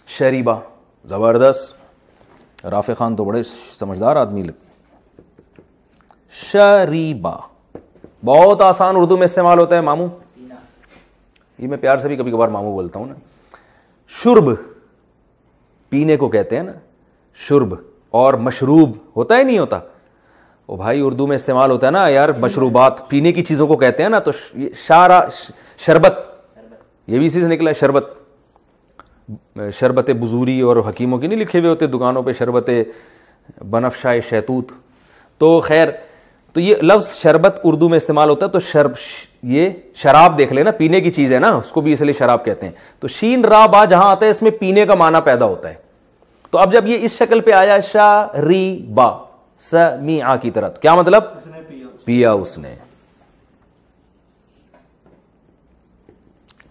شریبہ، زبردست. رافع خان تو بڑے سمجھدار آدمی لگتے. شریبہ بہت آسان اردو میں استعمال ہوتا ہے ماموں. یہ میں پیار سے بھی کبھی کبھار ماموں بولتا ہوں نا. شرب پینے کو کہتے ہیں نا، شرب. اور مشروب ہوتا ہے نہیں ہوتا؟ وہ بھائی اردو میں استعمال ہوتا ہے نا یار، مشروبات پینے کی چیزوں کو کہتے ہیں نا. تو شربت، یہ بھی چیز نکلا ہے شربت. شربت بزوری اور حکیموں کی نہیں لکھے ہوئے ہوتے دکانوں پہ شربت بنفشائے شیتوت. تو خیر، تو یہ لفظ شربت اردو میں استعمال ہوتا ہے. تو یہ شراب دیکھ لینا، پینے کی چیز ہے نا، اس کو بھی اس لیے شراب کہتے ہیں. تو شین را با جہاں آتا ہے اس میں پینے کا معنی پیدا ہوتا ہے. تو اب جب یہ اس شکل پہ آیا شریبا سمیع کی طرح، تو کیا مطلب؟ پیا اس نے،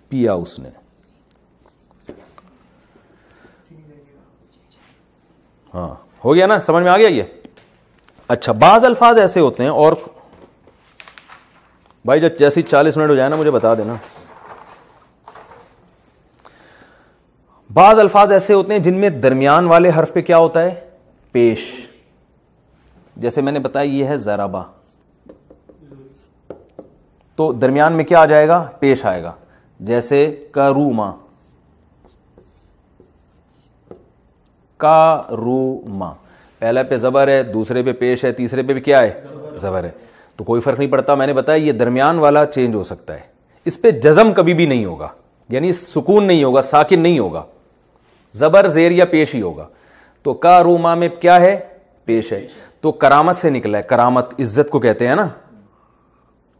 پیا اس نے. ہاں ہو گیا نا، سمجھ میں آ گیا یہ. اچھا، بعض الفاظ ایسے ہوتے ہیں، اور بھائی جب جیسے 40 منٹ ہو جائے نا مجھے بتا دینا. بعض الفاظ ایسے ہوتے ہیں جن میں درمیان والے حرف پہ کیا ہوتا ہے؟ پیش. جیسے میں نے بتایا یہ ہے ضربہ، تو درمیان میں کیا آ جائے گا؟ پیش آئے گا. جیسے کروما، کاروما، پہلے پہ زبر ہے، دوسرے پہ پیش ہے، تیسرے پہ بھی کیا ہے؟ زبر ہے. تو کوئی فرق نہیں پڑتا. میں نے بتایا یہ درمیان والا چینج ہو سکتا ہے. اس پہ جزم کبھی بھی نہیں ہوگا، یعنی سکون نہیں ہوگا، ساکن نہیں ہوگا، زبر زیر یا پیش ہی ہوگا. تو کاروما میں کیا ہے؟ پیش ہے. تو کرامت سے نکلا ہے. کرامت عزت کو کہتے ہیں نا،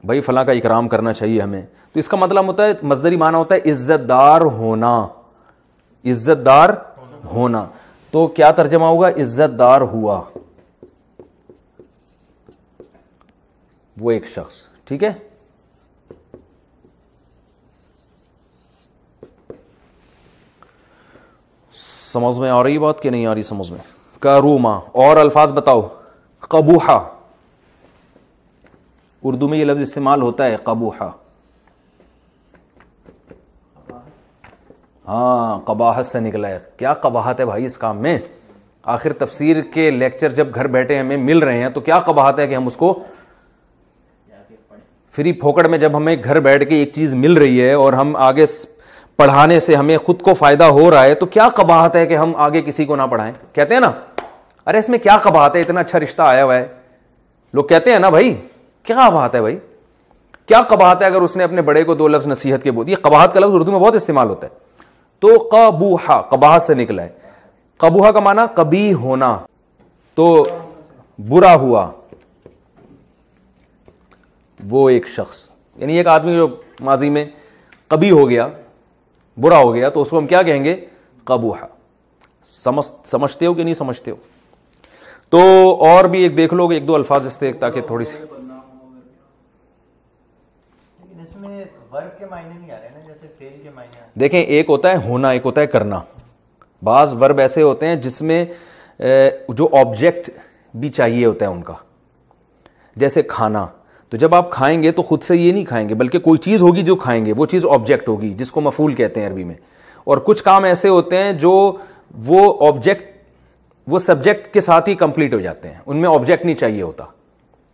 بھائی فلاں کا اکرام کرنا چاہیے ہمیں. تو اس کا مطلب ہوتا ہے، مصدری معنی ہوتا ہے عزت دار ہونا. عزت دار ہونا. تو کیا ترجمہ ہوگا؟ عزت دار ہوا وہ ایک شخص. ٹھیک ہے. سمجھ میں آ رہی بات کہ نہیں آ رہی سمجھ میں؟ کروما. اور الفاظ بتاؤ. قبوحہ، اردو میں یہ لفظ استعمال ہوتا ہے قبوحہ. ہاں قباحت سے نکلا ہے. کیا قباحت ہے بھائی اس کام میں؟ آخر تفسیر کے لیکچر جب گھر بیٹھے ہمیں مل رہے ہیں تو کیا قباحت ہے کہ ہم اس کو فری پھوکڑ میں، جب ہمیں گھر بیٹھ کے ایک چیز مل رہی ہے اور ہم آگے پڑھانے سے ہمیں خود کو فائدہ ہو رہا ہے، تو کیا قباحت ہے کہ ہم آگے کسی کو نہ پڑھائیں؟ کہتے ہیں نا ارے اس میں کیا قباحت ہے، اتنا اچھا رشتہ آیا ہوا ہے. لوگ کہتے ہیں نا بھائی کیا قباحت ہے، بھائی کیا قباحت ہے اگر اس نے اپنے بڑے کو 2 لفظ نصیحت کے بول. یہ قباحت کا لفظ اردو میں بہت استعمال ہوتا ہے. تو قبوحہ قباحت سے نکلا ہے. قبوحہ کا معنی قبیح ہونا. تو برا ہوا. وہ ایک شخص، یعنی ایک آدمی جو ماضی میں قبیح ہو گیا، برا ہو گیا، تو اس کو ہم کیا کہیں گے؟ قبوح. سمجھتے ہو کہ نہیں سمجھتے ہو؟ تو اور بھی ایک دیکھ لو گے ایک دو الفاظ اس سے تاکہ تھوڑی سی. لیکن اس میں ورب کے معنی نہیں آ رہے نا، جیسے فعل کے معنی آ رہے. دیکھیں ایک ہوتا ہے ہونا، ایک ہوتا ہے کرنا. بعض ورب ایسے ہوتے ہیں جس میں جو آبجیکٹ بھی چاہیے ہوتا ہے ان کا، جیسے کھانا. تو جب آپ کھائیں گے تو خود سے یہ نہیں کھائیں گے، بلکہ کوئی چیز ہوگی جو کھائیں گے، وہ چیز آبجیکٹ ہوگی جس کو مفعول کہتے ہیں عربی میں. اور کچھ کام ایسے ہوتے ہیں جو وہ آبجیکٹ وہ سبجیکٹ کے ساتھ ہی کمپلیٹ ہو جاتے ہیں، ان میں آبجیکٹ نہیں چاہیے ہوتا.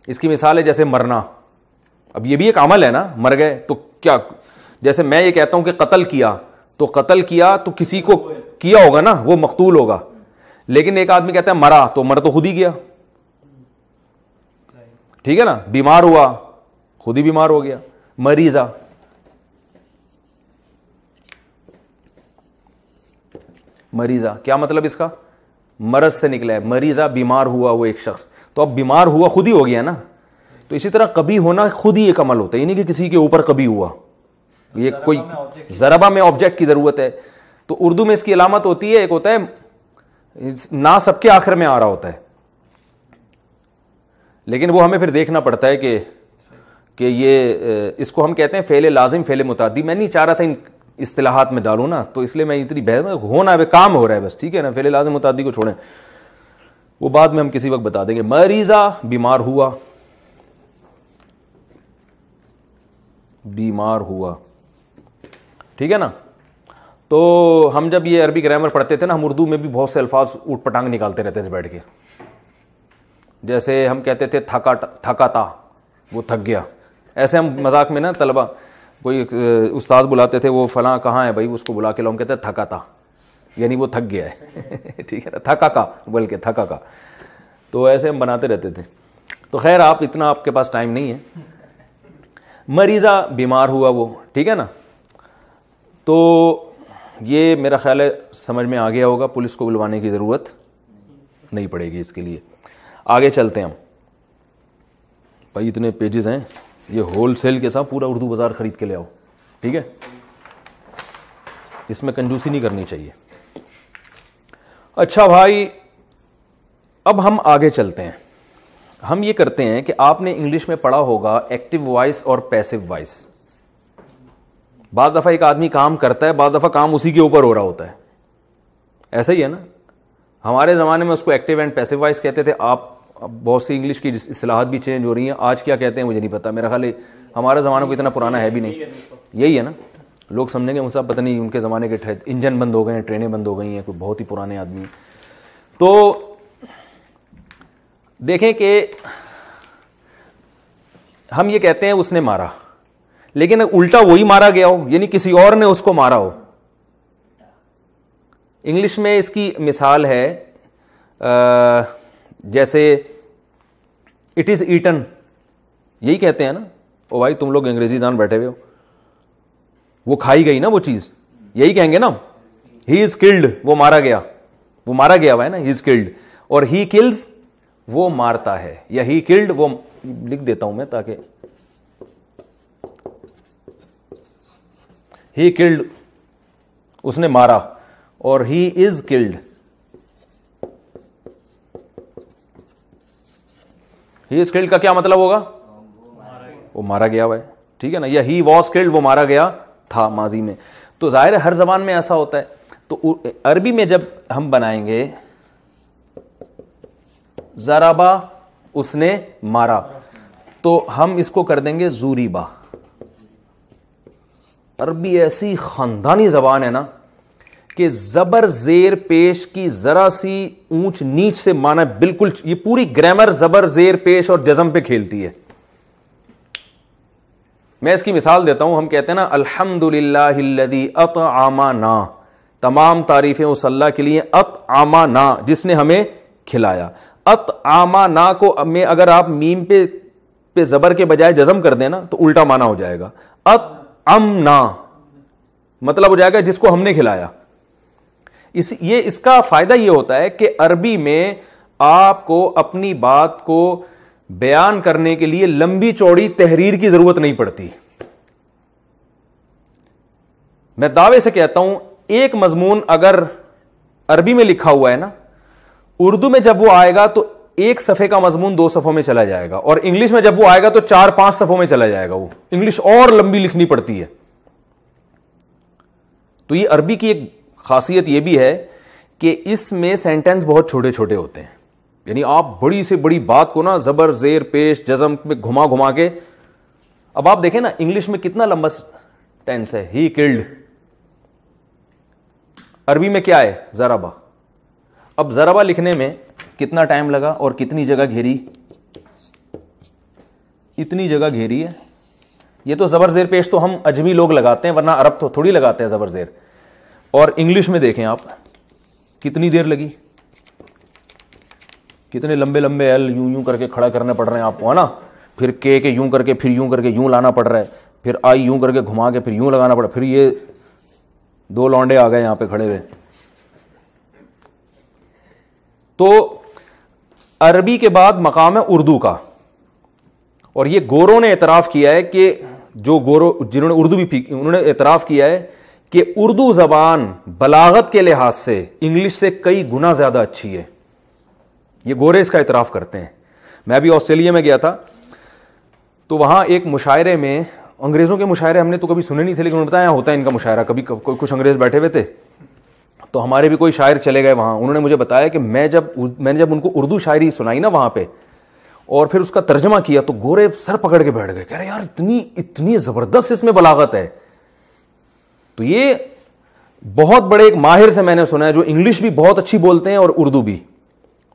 اس کی مثال ہے جیسے مرنا. اب یہ بھی ایک عمل ہے نا، مر گئے تو کیا، جیسے میں یہ کہتا ہوں کہ قتل کیا، تو قتل کیا تو کسی کو کیا ہوگا نا، وہ مقتول ہوگا. لیکن ایک آدمی کہتا ہے مرا، تو مر تو خود ہی گیا. ٹھیک ہے نا. بیمار ہوا، خود ہی بیمار ہو گیا. مریضہ، مریضہ کیا مطلب اس کا؟ مرض سے نکلا ہے. مریضہ بیمار ہوا وہ ایک شخص، تو اب بیمار ہوا خود ہی ہو گیا نا. تو اسی طرح قبیح ہونا خود ہی ایک عمل ہوتا ہے، یعنی کہ کسی کے اوپر قبیح ہوا. یہ کوئی ضربہ میں آبجیکٹ کی ضرورت ہے. تو اردو میں اس کی علامت ہوتی ہے، ایک ہوتا ہے نا سب کے آخر میں آ رہا ہوتا ہے، لیکن وہ ہمیں پھر دیکھنا پڑتا ہے کہ یہ اس کو ہم کہتے ہیں فعل لازم، فعل متعدی. میں نہیں چاہ رہا تھا ان اصطلاحات میں ڈالوں نا، تو اس لیے میں اتنی بحث ہونا ہے، کام ہو رہا ہے بس. ٹھیک ہے نا. فعل لازم متعدی کو چھوڑیں، وہ بعد میں ہم کسی وقت بتا دیں گے. مریضہ بیمار ہوا، بیمار ہوا. ٹھیک ہے نا. تو ہم جب یہ عربی گرامر پڑھتے تھے نا، ہم اردو میں بھی بہت سے الفاظ اوٹ پٹانگ نکالتے رہتے تھے بیٹھ کے. جیسے ہم کہتے تھے تھکا تھا، وہ تھک گیا. ایسے ہم مذاق میں نا طلبہ کوئی استاذ بلاتے تھے، وہ فلاں کہاں ہے بھائی، اس کو بلا کے لاؤ. ہم کہتے ہیں تھکا تھا، یعنی وہ تھک گیا ہے. ٹھیک ہے نا. تھکا کا بلکہ تھکا کا. تو ایسے ہم بناتے رہتے تھے. تو خیر آپ اتنا، آپ کے پاس ٹائم نہیں ہے. مریضہ بیمار ہوا وہ. ٹھیک ہے نا. تو یہ میرا خیال ہے سمجھ میں آ گیا ہوگا. پولیس کو بلوانے کی ضرورت نہیں پڑے گی اس کے لیے. آگے چلتے ہیں ہم. بھائی اتنے پیجز ہیں، یہ ہول سیل کے ساتھ پورا اردو بازار خرید کے لے آؤ. ٹھیک ہے. اس میں کنجوسی نہیں کرنی چاہیے. اچھا بھائی، اب ہم آگے چلتے ہیں. ہم یہ کرتے ہیں کہ آپ نے انگلش میں پڑھا ہوگا ایکٹیو وائس اور پیسو وائس. بعض دفعہ ایک آدمی کام کرتا ہے، بعض دفعہ کام اسی کے اوپر ہو رہا ہوتا ہے. ایسا ہی ہے نا. ہمارے زمانے میں اس کو ایکٹیو اینڈ پیسو وائس کہتے تھے. اب بہت سی انگلش کی اصطلاحات بھی چینج ہو رہی ہیں. آج کیا کہتے ہیں مجھے نہیں پتا. میرا خیال ہے ہمارا زمانہ کو اتنا پرانا ہے بھی نہیں. یہی ہے نا. لوگ سمجھیں گے مجھے پتہ نہیں ان کے زمانے کے انجن بند ہو گئے ہیں، ٹرینیں بند ہو گئی ہیں، کوئی بہت ہی پرانے آدمی. تو دیکھیں کہ ہم یہ کہتے ہیں اس نے مارا، لیکن الٹا وہی مارا گیا ہو، یعنی کسی اور نے اس کو مارا ہو. انگلش میں اس کی مثال ہے جیسے اٹ از ایٹن. یہی کہتے ہیں نا. او بھائی تم لوگ انگریزی دان بیٹھے ہوئے ہو. وہ کھائی گئی نا وہ چیز. یہی کہیں گے نا. ہی از کلڈ، وہ مارا گیا. وہ مارا گیا ہوا ہے نا، ہی از کلڈ. اور ہی کلز، وہ مارتا ہے. یا ہی کلڈ، وہ لکھ دیتا ہوں میں تاکہ ہی کلڈ، اس نے مارا. اور ہی is killed, he is killed کا کیا مطلب ہوگا؟ وہ مارا گیا ہوا ہے. ٹھیک ہے نا. یا ہی واز کلڈ، وہ مارا گیا تھا ماضی میں. تو ظاہر ہے ہر زبان میں ایسا ہوتا ہے. تو عربی میں جب ہم بنائیں گے ضربا، اس نے مارا، تو ہم اس کو کر دیں گے زوریبا. عربی ایسی خاندانی زبان ہے نا کہ زبر زیر پیش کی ذرا سی اونچ نیچ سے معنی بالکل، یہ پوری گرامر زبر زیر پیش اور جزم پہ کھیلتی ہے. میں اس کی مثال دیتا ہوں. ہم کہتے ہیں نا الحمدللہ الذی اطعمنا، تمام تعریفیں اس اللہ کے لیے. اطعمنا، جس نے ہمیں کھلایا. اطعمنا کو میں اگر آپ میم پہ زبر کے بجائے جزم کر دینا تو الٹا معنی ہو جائے گا. اطعمنا مطلب ہو جائے گا جس کو ہم نے کھلایا. اس کا فائدہ یہ ہوتا ہے کہ عربی میں آپ کو اپنی بات کو بیان کرنے کے لیے لمبی چوڑی تحریر کی ضرورت نہیں پڑتی. میں دعوے سے کہتا ہوں ایک مضمون اگر عربی میں لکھا ہوا ہے نا, اردو میں جب وہ آئے گا تو ایک صفحے کا مضمون 2 صفحوں میں چلا جائے گا, اور انگلش میں جب وہ آئے گا تو 4-5 صفحوں میں چلا جائے گا. وہ انگلش اور لمبی لکھنی پڑتی ہے. تو یہ عربی کی ایک خاصیت یہ بھی ہے کہ اس میں سینٹنس بہت چھوٹے چھوٹے ہوتے ہیں. یعنی آپ بڑی سے بڑی بات کو نا زبر زیر پیش جزم میں گھما گھما کے, اب آپ دیکھیں نا انگلش میں کتنا لمبا ٹینس ہے, ہی کلڈ. عربی میں کیا ہے, ضربا. اب ضربا لکھنے میں کتنا ٹائم لگا اور کتنی جگہ گھیری, اتنی جگہ گھیری ہے. یہ تو زبر زیر پیش تو ہم اجمی لوگ لگاتے ہیں, ورنہ عرب تو تھوڑی لگاتے ہیں زبر زیر. اور انگلش میں دیکھیں آپ کتنی دیر لگی, کتنے لمبے لمبے ایل یوں کر کے کھڑا کرنے پڑ رہے ہیں آپ کو, ہے نا. پھر کے یوں کر کے, پھر یوں کر کے یوں لانا پڑ رہا ہے, پھر آئی یوں کر کے گھما کے پھر یوں لگانا پڑا. پھر یہ 2 لونڈے آ گئے یہاں پہ کھڑے ہوئے. تو عربی کے بعد مقام ہے اردو کا, اور یہ گوروں نے اعتراف کیا ہے کہ جو گورو جنہوں نے اردو بھی انہوں نے اعتراف کیا ہے کہ اردو زبان بلاغت کے لحاظ سے انگلش سے کئی گنا زیادہ اچھی ہے. یہ گورے اس کا اعتراف کرتے ہیں. میں ابھی آسٹریلیا میں گیا تھا تو وہاں ایک مشاعرے میں, انگریزوں کے مشاعرے ہم نے تو کبھی سنے نہیں تھے, لیکن انہوں نے بتایا ہوتا ہے ان کا مشاعرہ. کبھی کچھ انگریز بیٹھے ہوئے تھے تو ہمارے بھی کوئی شاعر چلے گئے وہاں. انہوں نے مجھے بتایا کہ میں نے جب ان کو اردو شاعری سنائی نا وہاں پہ, اور پھر اس کا ترجمہ کیا, تو گورے سر پکڑ کے بیٹھ گئے, کہہ رہے یار اتنی زبردست اس میں بلاغت ہے. تو یہ بہت بڑے ایک ماہر سے میں نے سنا ہے جو انگلش بھی بہت اچھی بولتے ہیں اور اردو بھی.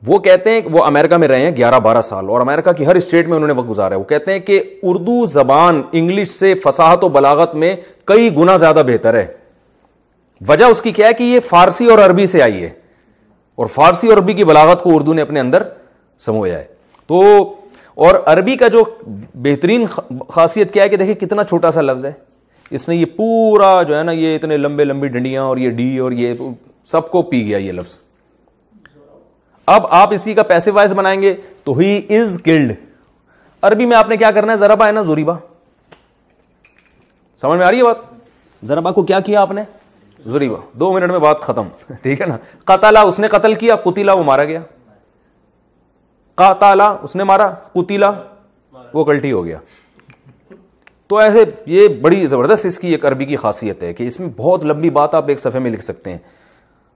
وہ کہتے ہیں, وہ امریکہ میں رہے ہیں 11-12 سال اور امریکہ کی ہر اسٹیٹ میں انہوں نے وقت گزارا ہے. وہ کہتے ہیں کہ اردو زبان انگلش سے فصاحت و بلاغت میں کئی گنا زیادہ بہتر ہے. وجہ اس کی کیا ہے کہ یہ فارسی اور عربی سے آئی ہے, اور فارسی اور عربی کی بلاغت کو اردو نے اپنے اندر سمویا ہے. تو اور عربی کا جو بہترین خاصیت کیا ہے کہ دیکھیں کتنا چھوٹا سا لفظ ہے, اس نے یہ پورا جو ہے نا یہ اتنے لمبے لمبی ڈنڈیاں اور یہ ڈی اور یہ سب کو پی گیا یہ لفظ. اب آپ اسی کا پیسو وائز بنائیں گے تو ہی از کلڈ. عربی میں آپ نے کیا کرنا ہے, ضربا ہے نا ضریبا, سمجھ میں آ رہی ہے بات. ضربا کو کیا کیا آپ نے, ضریبا, 2 منٹ میں بات ختم, ٹھیک ہے نا. قتلا اس نے قتل کیا, قتیلا وہ مارا گیا. قاتالا اس نے مارا, قتیلا وہ کلٹی ہو گیا. تو ایسے یہ بڑی زبردست اس کی ایک عربی کی خاصیت ہے کہ اس میں بہت لمبی بات آپ ایک صفحے میں لکھ سکتے ہیں.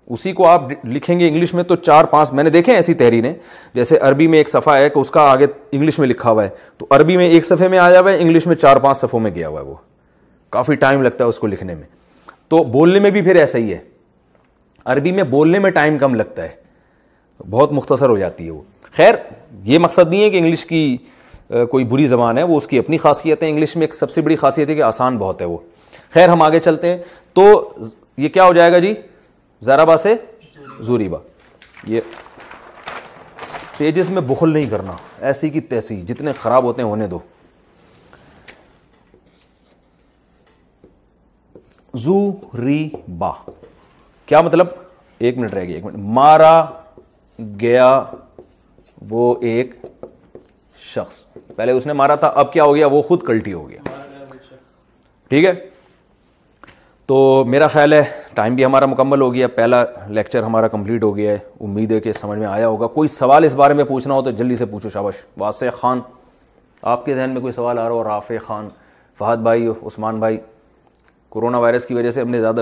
اسی کو آپ لکھیں گے انگلش میں تو 4-5, میں نے دیکھے ایسی تحریریں, جیسے عربی میں ایک صفحہ ہے کہ اس کا آگے انگلش میں لکھا ہوا ہے, تو عربی میں ایک صفحے میں آیا ہوا ہے, انگلش میں 4-5 صفحوں میں گیا ہوا ہے. وہ کافی ٹائم لگتا ہے اس کو لکھنے میں. تو بولنے میں بھی پھر ایسا ہی ہے, عربی میں بولنے میں ٹائم کم لگتا ہے, بہت مختصر ہو جاتی ہے وہ. خیر یہ مقصد نہیں ہے کہ انگلش کی کوئی بری زبان ہے, وہ اس کی اپنی خاصیت ہے. انگلش میں ایک سب سے بڑی خاصیت ہے کہ آسان بہت ہے وہ. خیر ہم آگے چلتے ہیں. تو یہ کیا ہو جائے گا جی, ضربا سے ضریبا. یہ پیجز میں بخل نہیں کرنا, ایسی کی تیسی, جتنے خراب ہوتے ہیں ہونے دو. ضریبا کیا مطلب, 1 منٹ رہ گیا, 1 منٹ. مارا گیا وہ ایک شخص, پہلے اس نے مارا تھا, اب کیا ہو گیا, وہ خود کلٹی ہو گیا. ٹھیک ہے. تو میرا خیال ہے ٹائم بھی ہمارا مکمل ہو گیا, پہلا لیکچر ہمارا کمپلیٹ ہو گیا ہے. امید ہے کہ سمجھ میں آیا ہوگا. کوئی سوال اس بارے میں پوچھنا ہو تو جلدی سے پوچھو. شاباش. واسع خان, آپ کے ذہن میں کوئی سوال آ رہا ہو؟ رافع خان, فہد بھائی, عثمان بھائی. کورونا وائرس کی وجہ سے ہم نے زیادہ